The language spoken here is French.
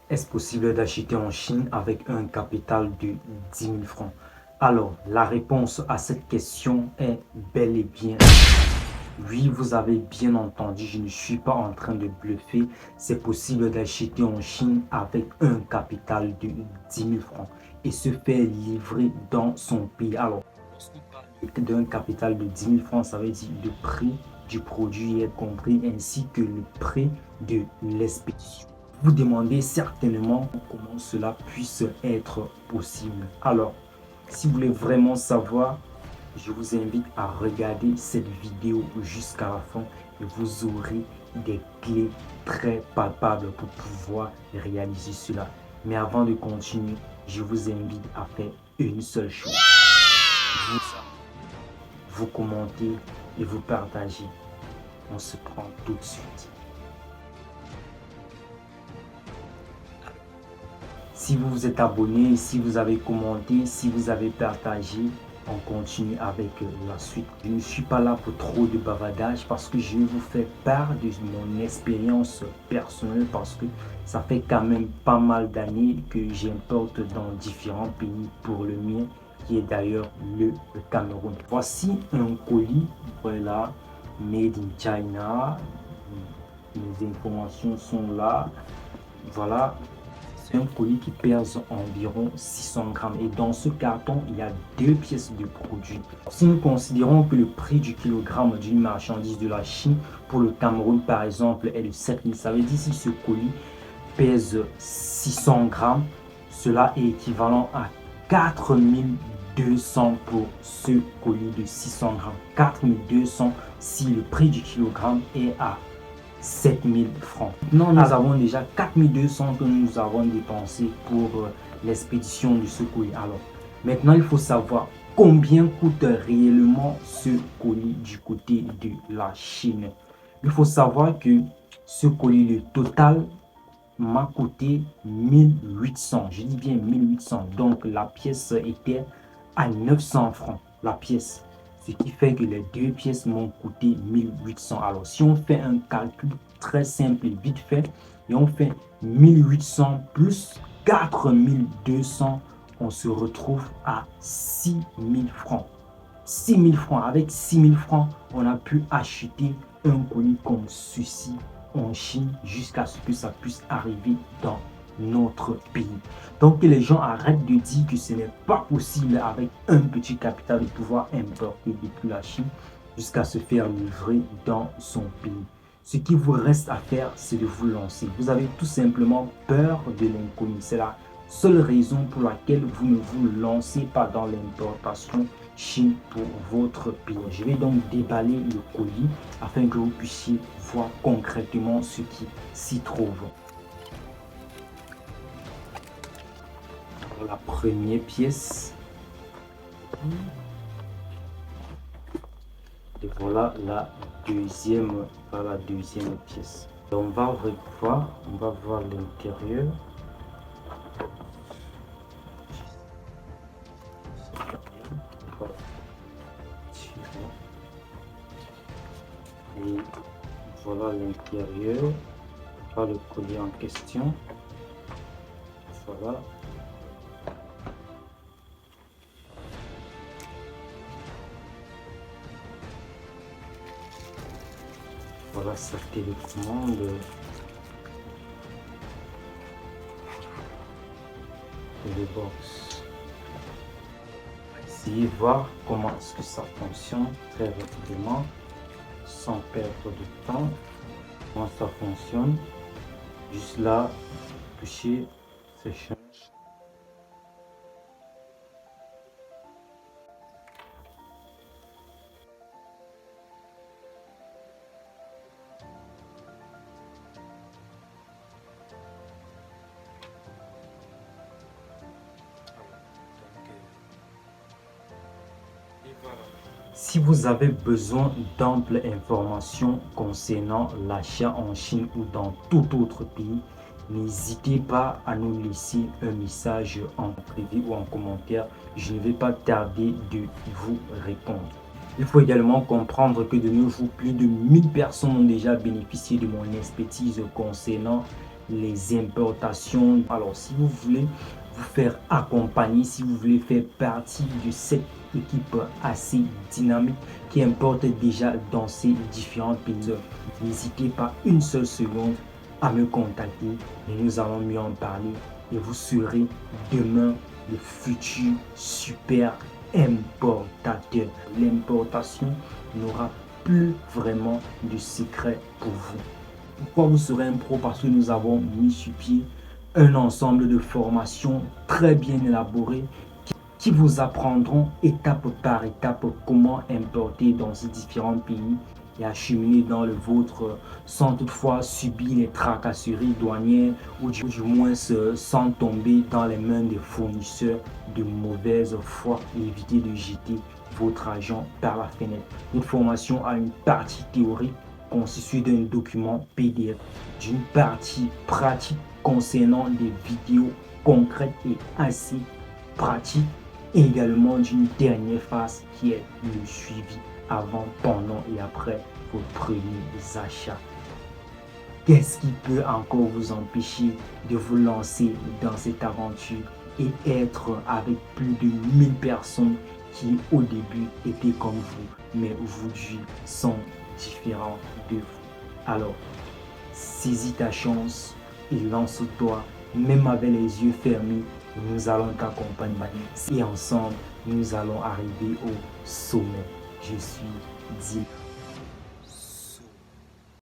Est-ce possible d'acheter en Chine avec un capital de 10 000 francs? Alors, la réponse à cette question est bel et bien oui, vous avez bien entendu, je ne suis pas en train de bluffer. C'est possible d'acheter en Chine avec un capital de 10 000 francs et se faire livrer dans son pays. Alors, lorsqu'on parle d'un capital de 10 000 francs, ça veut dire le prix du produit est compris ainsi que le prix de l'expédition. Vous demandez certainement comment cela puisse être possible. Alors, si vous voulez vraiment savoir, je vous invite à regarder cette vidéo jusqu'à la fin et vous aurez des clés très palpables pour pouvoir réaliser cela. Mais avant de continuer, je vous invite à faire une seule chose. Vous commentez et vous partagez. On se prend tout de suite. Si vous vous êtes abonné, si vous avez commenté, si vous avez partagé, on continue avec la suite. Je ne suis pas là pour trop de bavardage parce que je vais vous faire part de mon expérience personnelle parce que ça fait quand même pas mal d'années que j'importe dans différents pays pour le mien qui est d'ailleurs le Cameroun. Voici un colis, voilà, made in China. Les informations sont là, voilà. C'est un colis qui pèse environ 600 grammes et dans ce carton, il y a 2 pièces de produit. Si nous considérons que le prix du kilogramme d'une marchandise de la Chine pour le Cameroun, par exemple, est de 7 000, ça veut dire si ce colis pèse 600 grammes, cela est équivalent à 4 200 pour ce colis de 600 grammes. 4 200 si le prix du kilogramme est à 7 000 francs. Maintenant, nous avons déjà 4 200 que nous avons dépensé pour l'expédition de ce colis. Alors, maintenant, il faut savoir combien coûte réellement ce colis du côté de la Chine. Il faut savoir que ce colis, le total, m'a coûté 1800. Je dis bien 1800. Donc, la pièce était à 900 francs. La pièce. Ce qui fait que les 2 pièces m'ont coûté 1800. Alors, si on fait un calcul très simple et vite fait, et on fait 1800 plus 4200, on se retrouve à 6000 francs. 6000 francs. Avec 6000 francs, on a pu acheter un colis comme ceci en Chine jusqu'à ce que ça puisse arriver dans notre pays. Donc que les gens arrêtent de dire que ce n'est pas possible avec un petit capital de pouvoir importer depuis la Chine jusqu'à se faire livrer dans son pays. Ce qui vous reste à faire, c'est de vous lancer. Vous avez tout simplement peur de l'inconnu. C'est la seule raison pour laquelle vous ne vous lancez pas dans l'importation Chine pour votre pays. Je vais donc déballer le colis afin que vous puissiez voir concrètement ce qui s'y trouve. Alors, la première pièce. Et voilà la deuxième pièce. On va revoir, on va voir l'intérieur. Et voilà l'intérieur, voilà le collier en question. Voilà. Voilà sa télécommande. Et les box. On va essayer de voir comment est-ce que ça fonctionne très rapidement, sans perdre de temps. Comment ça fonctionne. Juste là, toucher, séchage. Si vous avez besoin d'amples informations concernant l'achat en Chine ou dans tout autre pays, n'hésitez pas à nous laisser un message en privé ou en commentaire. Je ne vais pas tarder de vous répondre. Il faut également comprendre que de nos jours, plus de 1000 personnes ont déjà bénéficié de mon expertise concernant les importations. Alors, si vous voulez vous faire accompagner, si vous voulez faire partie de cette équipe assez dynamique qui importe déjà dans ces différents pays, n'hésitez pas une seule seconde à me contacter et nous allons mieux en parler et vous serez demain le futur super importateur. L'importation n'aura plus vraiment de secret pour vous. Pourquoi vous serez un pro? Parce que nous avons mis sur pied un ensemble de formations très bien élaborées qui vous apprendront étape par étape comment importer dans ces différents pays et acheminer dans le vôtre sans toutefois subir les tracasseries douanières ou du moins sans tomber dans les mains des fournisseurs de mauvaise foi et éviter de jeter votre argent par la fenêtre. Notre formation a une partie théorique constituée d'un document PDF, d'une partie pratique concernant des vidéos concrètes et assez pratiques, et également d'une dernière phase qui est le suivi avant, pendant et après vos premiers achats. Qu'est-ce qui peut encore vous empêcher de vous lancer dans cette aventure et être avec plus de 1000 personnes qui au début étaient comme vous, mais aujourd'hui sont différents de vous? Alors, saisis ta chance et lance-toi, même avec les yeux fermés. Nous allons t'accompagner et ensemble, nous allons arriver au sommet. Je suis Dylan.